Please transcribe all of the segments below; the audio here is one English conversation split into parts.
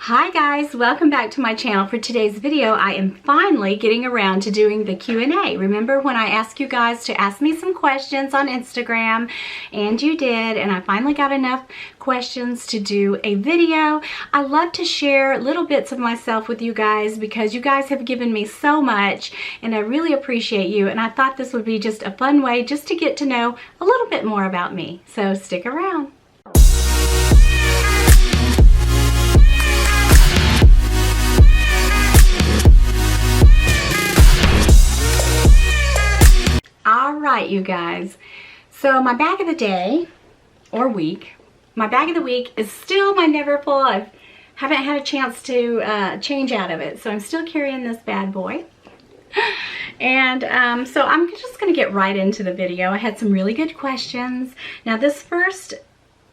Hi guys, welcome back to my channel. For today's video, I am finally getting around to doing the Q&A. Remember when I asked you guys to ask me some questions on Instagram, and you did, and I finally got enough questions to do a video. I love to share little bits of myself with you guys because you guys have given me so much and I really appreciate you, and I thought this would be just a fun way just to get to know a little bit more about me. So stick around. Alright, you guys, so my bag of the day, or week, my bag of the week is still my Neverfull. I haven't had a chance to change out of it, so I'm still carrying this bad boy. And so I'm just going to get right into the video. I had some really good questions. Now this first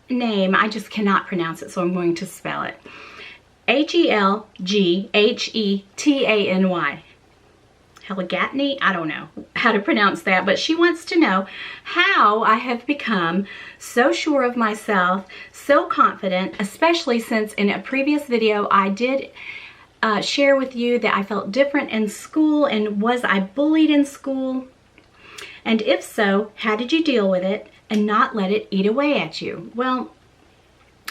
name, I just cannot pronounce it, so I'm going to spell it. Helgatany. Helgatany? I don't know how to pronounce that, but she wants to know how I have become so sure of myself, so confident, especially since in a previous video I did share with you that I felt different in school, and was I bullied in school? And if so, how did you deal with it and not let it eat away at you? Well,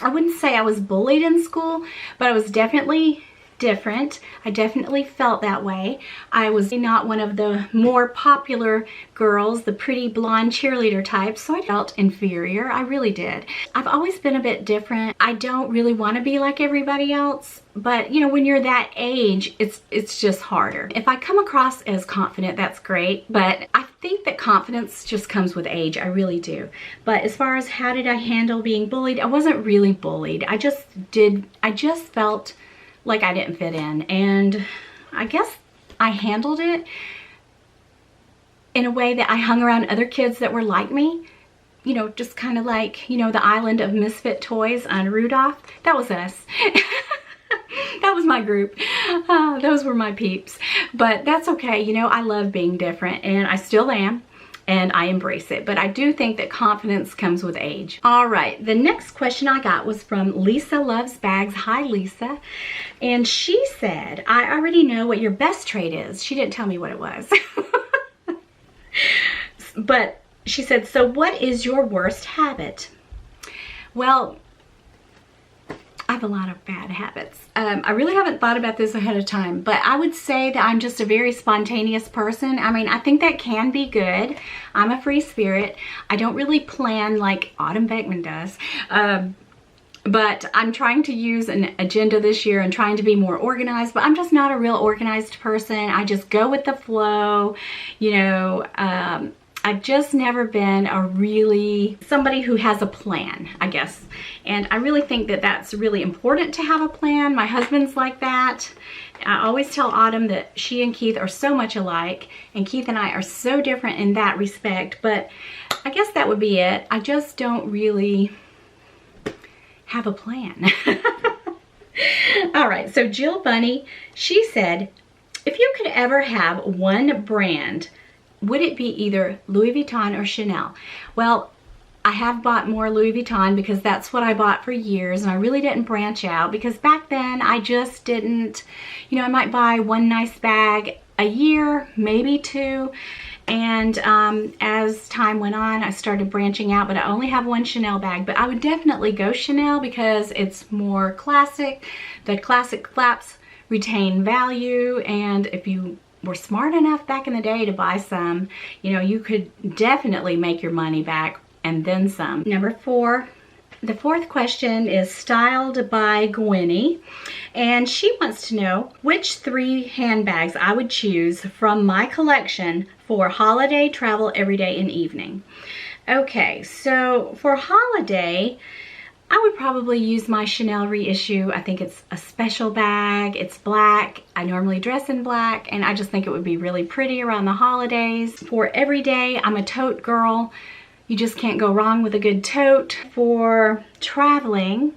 I wouldn't say I was bullied in school, but I was definitely different. I definitely felt that way. I was not one of the more popular girls, the pretty blonde cheerleader type, so I felt inferior. I really did. I've always been a bit different. I don't really want to be like everybody else, but you know, when you're that age, it's just harder. If I come across as confident, that's great, but I think that confidence just comes with age. I really do. But as far as how did I handle being bullied, I wasn't really bullied. I just felt like I didn't fit in, and I guess I handled it in a way that I hung around other kids that were like me, you know, just kind of like, you know, the island of misfit toys on Rudolph. That was us. That was my group. Those were my peeps, but that's okay. You know, I love being different, and I still am. And I embrace it, but I do think that confidence comes with age. All right, the next question I got was from Lisa Loves Bags. Hi, Lisa. And she said, I already know what your best trait is. She didn't tell me what it was. But she said, so what is your worst habit? Well, I have a lot of bad habits. I really haven't thought about this ahead of time, but I would say that I'm just a very spontaneous person. I mean, I think that can be good. I'm a free spirit. I don't really plan like Autumn Beckman does. But I'm trying to use an agenda this year and trying to be more organized, but I'm just not a real organized person. I just go with the flow, you know. I've just never been somebody who has a plan, I guess. And I really think that that's really important to have a plan. My husband's like that. I always tell Autumn that she and Keith are so much alike, and Keith and I are so different in that respect, but I guess that would be it. I just don't really have a plan. All right, so Jill Bunny, she said, if you could ever have one brand, would it be either Louis Vuitton or Chanel? Well, I have bought more Louis Vuitton because that's what I bought for years, and I really didn't branch out because back then I just didn't, you know, I might buy one nice bag a year, maybe two, and as time went on I started branching out, but I only have one Chanel bag. But I would definitely go Chanel because it's more classic. The classic flaps retain value, and if you were smart enough back in the day to buy some, you know, you could definitely make your money back and then some. Number 4, the fourth question is styled by Gwenny, and she wants to know which 3 handbags I would choose from my collection for holiday, travel, everyday, and evening. Okay, so for holiday, I would probably use my Chanel reissue. I think it's a special bag. It's black. I normally dress in black, and I just think it would be really pretty around the holidays. For everyday, I'm a tote girl. You just can't go wrong with a good tote. For traveling,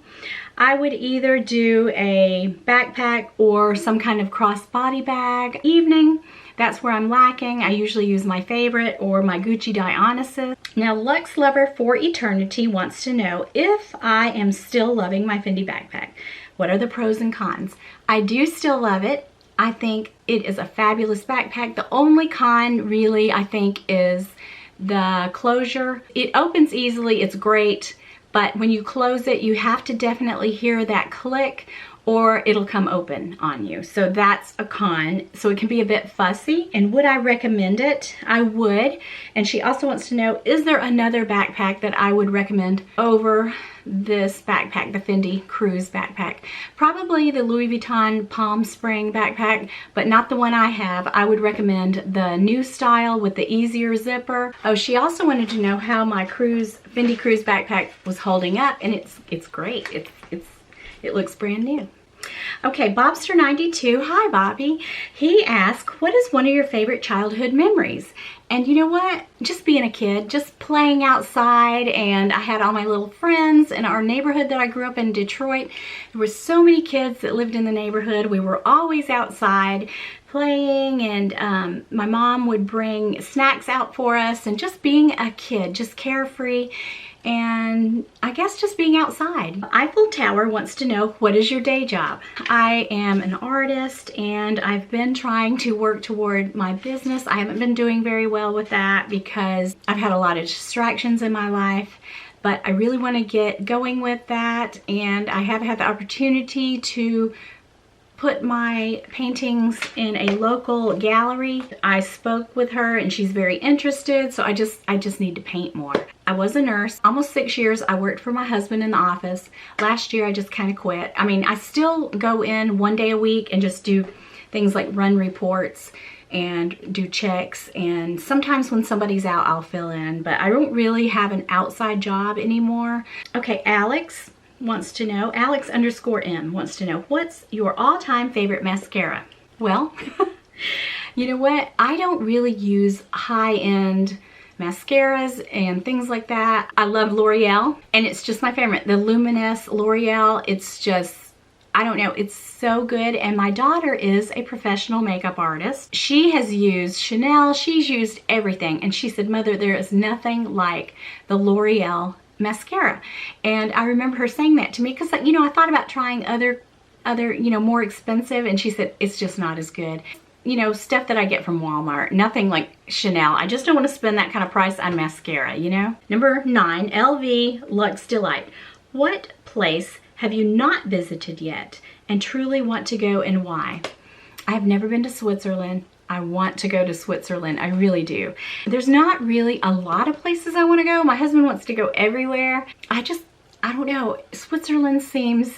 I would either do a backpack or some kind of crossbody bag. Evening, that's where I'm lacking. I usually use my favorite or my Gucci Dionysus. Now, Lux Lover for Eternity wants to know if I am still loving my Fendi backpack. What are the pros and cons? I do still love it. I think it is a fabulous backpack. The only con really, I think, is the closure. It opens easily, it's great, but when you close it, you have to definitely hear that click or it'll come open on you. So that's a con. So it can be a bit fussy. And would I recommend it? I would. And she also wants to know, is there another backpack that I would recommend over this backpack, the Fendi Cruise backpack? Probably the Louis Vuitton Palm Spring backpack, but not the one I have. I would recommend the new style with the easier zipper. Oh, she also wanted to know how my Fendi Cruise backpack was holding up, and it's great. It looks brand new. Okay, Bobster92, hi Bobby. He asked, what is one of your favorite childhood memories? And you know what? Just being a kid, just playing outside, and I had all my little friends in our neighborhood that I grew up in, Detroit. There were so many kids that lived in the neighborhood. We were always outside playing, and my mom would bring snacks out for us, and just being a kid, just carefree. And I guess just being outside. Eiffel Tower wants to know, what is your day job? I am an artist, and I've been trying to work toward my business. I haven't been doing very well with that because I've had a lot of distractions in my life, but I really want to get going with that, and I have had the opportunity to put my paintings in a local gallery. I spoke with her and she's very interested, so I just need to paint more. I was a nurse, almost 6 years. I worked for my husband in the office. Last year I just kind of quit. I mean, I still go in 1 day a week and just do things like run reports and do checks, and sometimes when somebody's out I'll fill in, but I don't really have an outside job anymore. Okay, Alex wants to know, Alex_M wants to know, what's your all-time favorite mascara? Well, you know what? I don't really use high-end mascaras and things like that. I love L'Oreal, and it's just my favorite. The Luminous L'Oreal, it's just, I don't know, it's so good. And my daughter is a professional makeup artist. She has used Chanel, she's used everything, and she said, Mother, there is nothing like the L'Oreal mascara. And I remember her saying that to me because, you know, I thought about trying other, you know, more expensive, and she said it's just not as good. You know, stuff that I get from Walmart, nothing like Chanel. I just don't want to spend that kind of price on mascara, you know? Number 9, LV Luxe Delight. What place have you not visited yet and truly want to go, and why? I have never been to Switzerland. I want to go to Switzerland. I really do. There's not really a lot of places I want to go. My husband wants to go everywhere. I don't know. Switzerland seems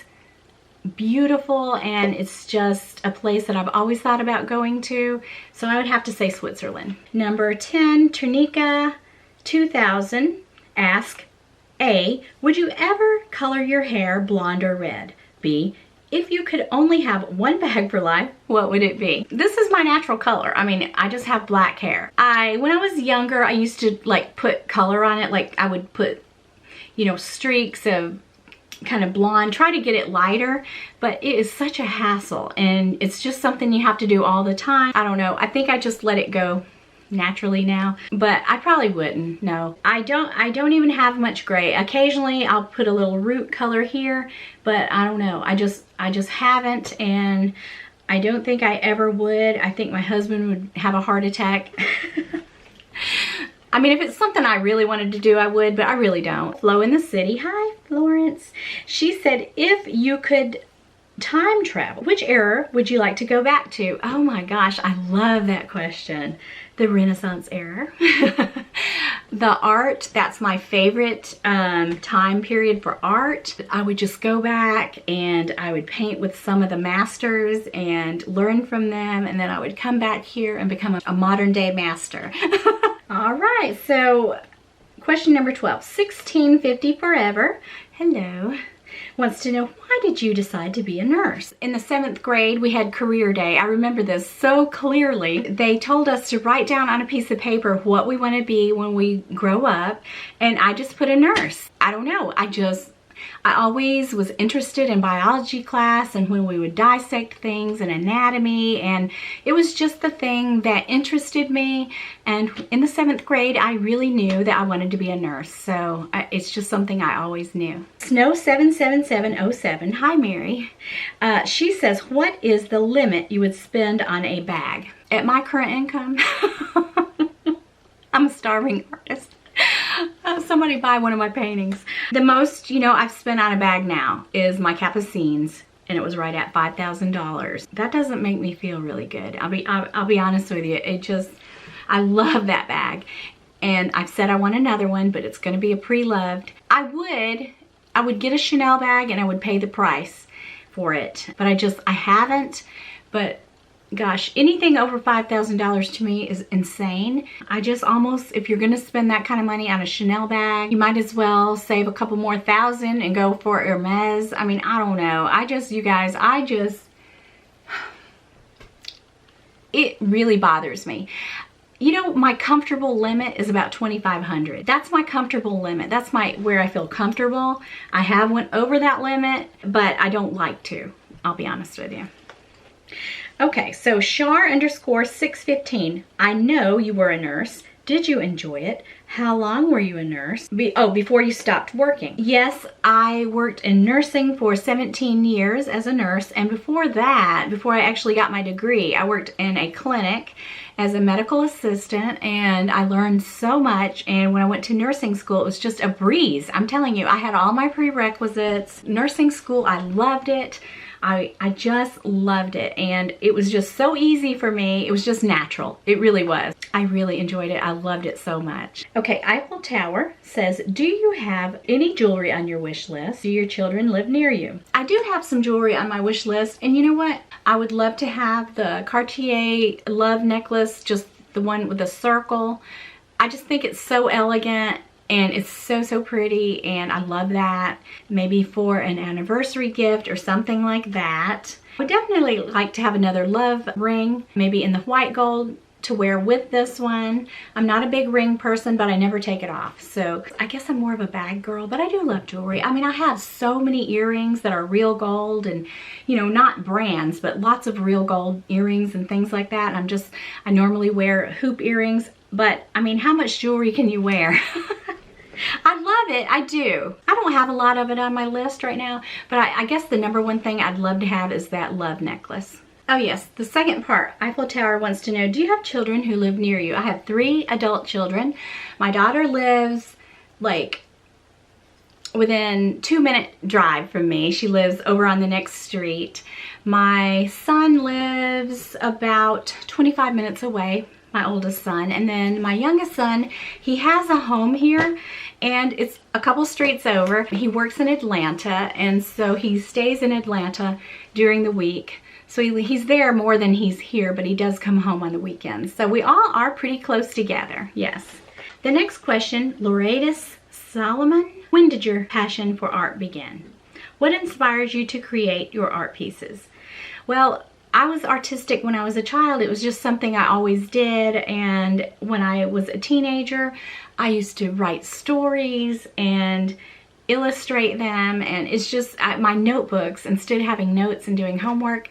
beautiful, and it's just a place that I've always thought about going to. So I would have to say Switzerland. Number 10, Ternika 2000 asks, A, would you ever color your hair blonde or red? B, if you could only have one bag for life, what would it be? This is my natural color. I mean, I just have black hair. When I was younger, I used to like put color on it. Like I would put, you know, streaks of kind of blonde, try to get it lighter, but it is such a hassle, and it's just something you have to do all the time. I don't know. I think I just let it go naturally now, but I probably wouldn't. No, I don't even have much gray. Occasionally I'll put a little root color here, but I don't know. I just haven't, and I don't think I ever would. I think my husband would have a heart attack. I mean, if it's something I really wanted to do, I would, but I really don't. Flo in the City, hi Florence. She said, if you could time travel, which era would you like to go back to? Oh my gosh, I love that question. The Renaissance era. The art, that's my favorite time period for art. I would just go back and I would paint with some of the masters and learn from them, and then I would come back here and become a modern day master. All right, so question number 12, 1650 Forever, hello, wants to know, why did you decide to be a nurse? In the 7th grade, we had career day. I remember this so clearly. They told us to write down on a piece of paper what we want to be when we grow up, and I just put a nurse. I don't know, I just I always was interested in biology class and when we would dissect things and anatomy, and it was just the thing that interested me. And in the 7th grade, I really knew that I wanted to be a nurse. So it's just something I always knew. Snow77707, hi Mary. She says, what is the limit you would spend on a bag? At my current income, I'm a starving artist. Somebody buy one of my paintings. The most, you know, I've spent on a bag now is my Capucines, and it was right at $5,000. That doesn't make me feel really good. I'll be honest with you. It just, I love that bag, and I've said I want another one, but it's going to be a pre-loved. I would get a Chanel bag and I would pay the price for it, but I haven't. But gosh, anything over $5,000 to me is insane. I just almost, if you're gonna spend that kind of money on a Chanel bag, you might as well save a couple more thousand and go for Hermes. I mean, I don't know. You guys, it really bothers me. You know, my comfortable limit is about $2,500. That's my comfortable limit. That's where I feel comfortable. I have went over that limit, but I don't like to. I'll be honest with you. Okay, so Shar_615. I know you were a nurse. Did you enjoy it? How long were you a nurse? Before you stopped working. Yes, I worked in nursing for 17 years as a nurse, and before that, before I actually got my degree, I worked in a clinic as a medical assistant, and I learned so much. And when I went to nursing school, it was just a breeze. I'm telling you, I had all my prerequisites. Nursing school, I loved it. I just loved it, and it was just so easy for me. It was just natural. It really was. I really enjoyed it. I loved it so much. Okay, Eiffel Tower says, do you have any jewelry on your wish list? Do your children live near you? I do have some jewelry on my wish list, and you know what? I would love to have the Cartier love necklace, just the one with the circle. I just think it's so elegant. And it's so pretty, and I love that. Maybe for an anniversary gift or something like that. I would definitely like to have another love ring, maybe in the white gold to wear with this one. I'm not a big ring person, but I never take it off. So I guess I'm more of a bag girl, but I do love jewelry. I mean, I have so many earrings that are real gold and, you know, not brands, but lots of real gold earrings and things like that. And I normally wear hoop earrings, but I mean, how much jewelry can you wear? I love it. I do. I don't have a lot of it on my list right now, but I guess the number one thing I'd love to have is that love necklace. Oh yes, the second part, Eiffel Tower wants to know, do you have children who live near you? I have 3 adult children. My daughter lives like within 2-minute drive from me. She lives over on the next street. My son lives about 25 minutes away, my oldest son, and then my youngest son, he has a home here, and it's a couple streets over. He works in Atlanta, and so he stays in Atlanta during the week. So he's there more than he's here, but he does come home on the weekends. So we all are pretty close together, yes. The next question, Loretus Solomon. When did your passion for art begin? What inspires you to create your art pieces? Well, I was artistic when I was a child. It was just something I always did. And when I was a teenager, I used to write stories and illustrate them. And it's just my notebooks, instead of having notes and doing homework,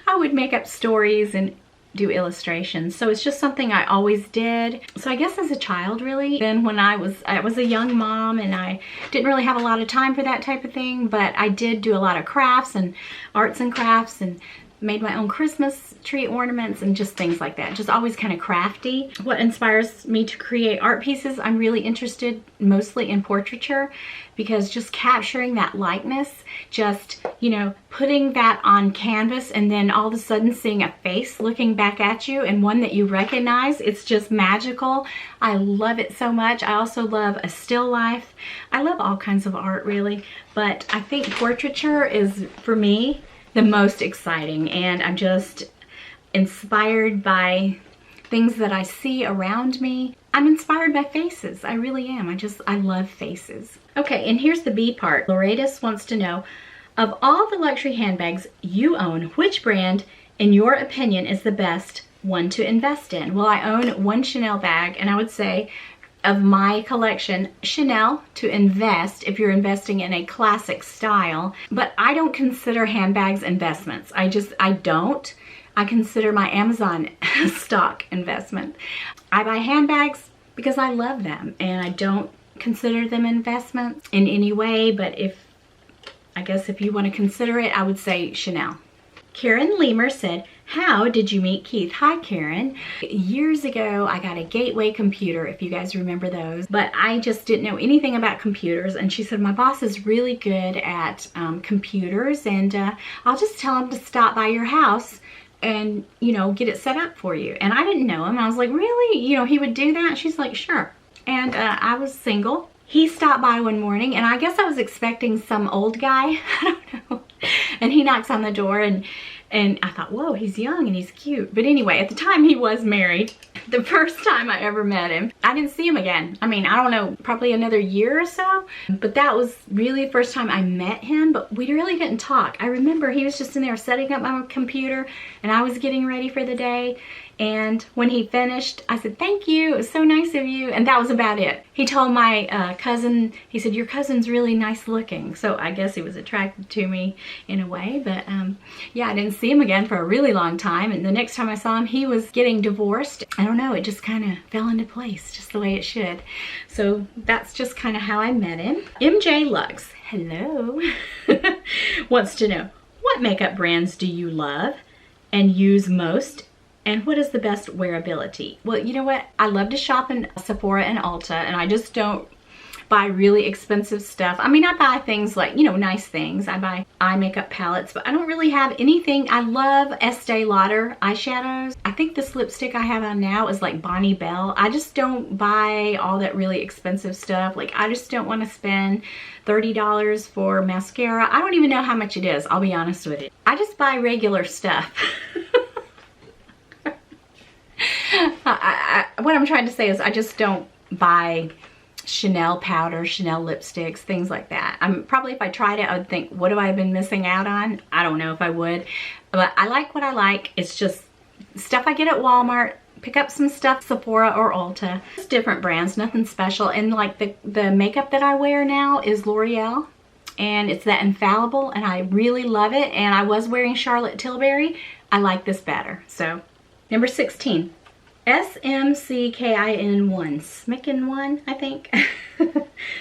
I would make up stories and do illustrations. So it's just something I always did. So I guess as a child, really. Then when I was a young mom, and I didn't really have a lot of time for that type of thing, but I did do a lot of crafts and arts and crafts, and made my own Christmas tree ornaments and just things like that. Just always kind of crafty. What inspires me to create art pieces? I'm really interested mostly in portraiture, because just capturing that likeness, just, you know, putting that on canvas and then all of a sudden seeing a face looking back at you, and one that you recognize, it's just magical. I love it so much. I also love a still life. I love all kinds of art, really, but I think portraiture is, for me, the most exciting, and I'm just inspired by things that I see around me. I'm inspired by faces. I really am. I love faces. Okay, and here's the B part. Loretus wants to know, of all the luxury handbags you own, which brand, in your opinion, is the best one to invest in? Well, I own one Chanel bag, and I would say of my collection, Chanel, to invest if you're investing in a classic style. But I don't consider handbags investments. I don't. I consider my Amazon stock investment. I buy handbags because I love them, and I don't consider them investments in any way, but I guess if you want to consider it, I would say Chanel. Karen Lemer said, how did you meet Keith? Hi, Karen. Years ago, I got a Gateway computer, if you guys remember those, but I just didn't know anything about computers. And she said, my boss is really good at computers, and I'll just tell him to stop by your house and, you know, get it set up for you. And I didn't know him. I was like, really? You know, he would do that? She's like, sure. And I was single. He stopped by one morning, and I guess I was expecting some old guy. I don't know. And he knocks on the door, and I thought, whoa, he's young and he's cute. But anyway, at the time he was married. The first time I ever met him, I didn't see him again. I mean, I don't know, probably another year or so. But that was really the first time I met him, but we really didn't talk. I remember he was just in there setting up my computer, and I was getting ready for the day. And when he finished, I said, thank you, it was so nice of you. And that was about it. He told my cousin, he said, your cousin's really nice looking. So I guess he was attracted to me in a way. But yeah, I didn't see him again for a really long time. And the next time I saw him, he was getting divorced. I don't know, it just kind of fell into place, just the way it should. So that's just kind of how I met him. MJ Lux, hello, wants to know, what makeup brands do you love and use most? And what is the best wearability? Well, you know what? I love to shop in Sephora and Ulta, and I just don't buy really expensive stuff. I mean, I buy things like, you know, nice things. I buy eye makeup palettes, but I don't really have anything. I love Estee Lauder eyeshadows. I think this lipstick I have on now is like Bonnie Bell. I just don't buy all that really expensive stuff. Like, I just don't want to spend $30 for mascara. I don't even know how much it is, I'll be honest with you. I just buy regular stuff. What I'm trying to say is I just don't buy Chanel powder, Chanel lipsticks, things like that. Probably if I tried it, I would think, what have I been missing out on? I don't know if I would, but I like what I like. It's just stuff I get at Walmart. Pick up some stuff Sephora or Ulta. It's different brands, nothing special. And like the makeup that I wear now is L'Oreal, and it's that Infallible, and I really love it. And I was wearing Charlotte Tilbury. I like this better. So number 16. SMCKIN1, Smickin1, I think.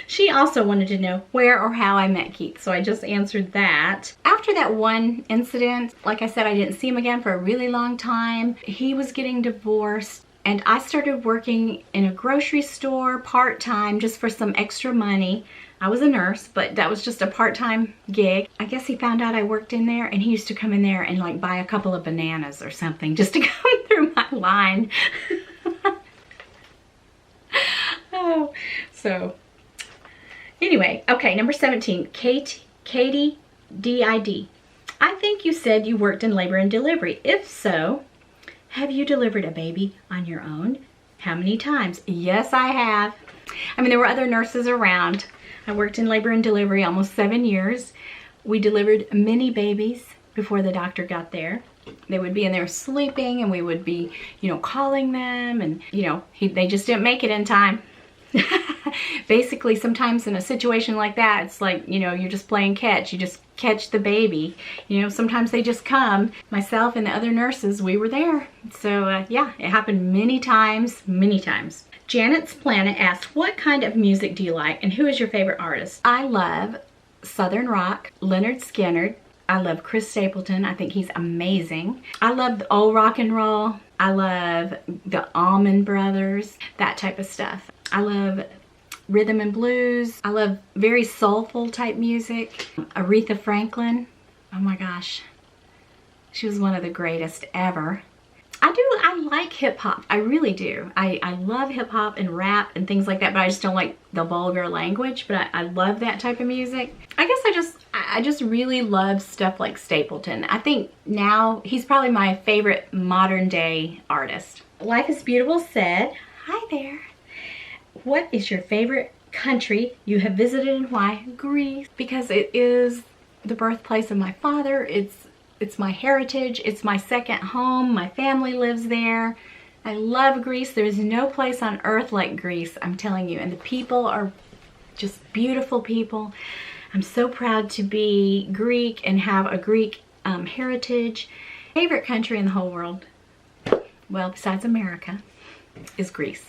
She also wanted to know where or how I met Keith, so I just answered that. After that one incident, like I said, I didn't see him again for a really long time. He was getting divorced, and I started working in a grocery store part-time just for some extra money. I was a nurse, but that was just a part-time gig. I guess he found out I worked in there, and he used to come in there and like buy a couple of bananas or something just to come through my line. Oh, so anyway, okay, number 17, Katie DID. I think you said you worked in labor and delivery. If so, have you delivered a baby on your own? How many times? Yes, I have. I mean, there were other nurses around. I worked in labor and delivery almost 7 years. We delivered many babies before the doctor got there. They would be in there sleeping, and we would be, you know, calling them, and, you know, they just didn't make it in time. Basically, sometimes in a situation like that, it's like, you know, you're just playing catch. You just catch the baby. You know, sometimes they just come. Myself and the other nurses, we were there. So, yeah, it happened many times, many times. Janet's Planet asks, what kind of music do you like, and who is your favorite artist? I love Southern rock, Leonard Skinner. I love Chris Stapleton. I think he's amazing. I love the old rock and roll. I love the Allman Brothers, that type of stuff. I love rhythm and blues. I love very soulful type music. Aretha Franklin. Oh my gosh. She was one of the greatest ever. I like hip hop. I really do. I love hip hop and rap and things like that, but I just don't like the vulgar language, but I love that type of music. I guess I just really love stuff like Stapleton. I think now he's probably my favorite modern day artist. Life is Beautiful said, hi there. What is your favorite country you have visited and why? Greece, because it is the birthplace of my father. It's my heritage. It's my second home. My family lives there. I love Greece. There's no place on earth like Greece, I'm telling you. And the people are just beautiful people. I'm so proud to be Greek and have a Greek heritage. Favorite country in the whole world, well, besides America, is Greece.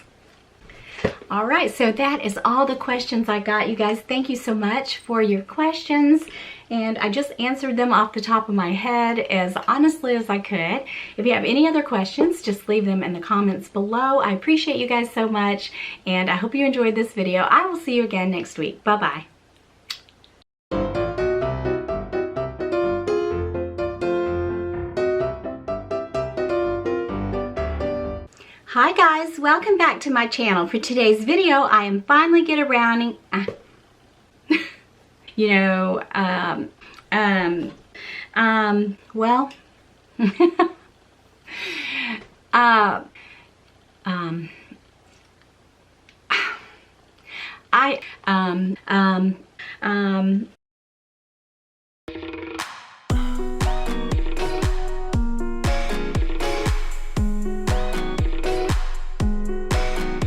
All right, so that is all the questions I got. You guys, thank you so much for your questions. And I just answered them off the top of my head as honestly as I could. If you have any other questions, just leave them in the comments below. I appreciate you guys so much, and I hope you enjoyed this video. I will see you again next week. Bye-bye. Hi guys, welcome back to my channel. For today's video, I am finally getting around you know, well,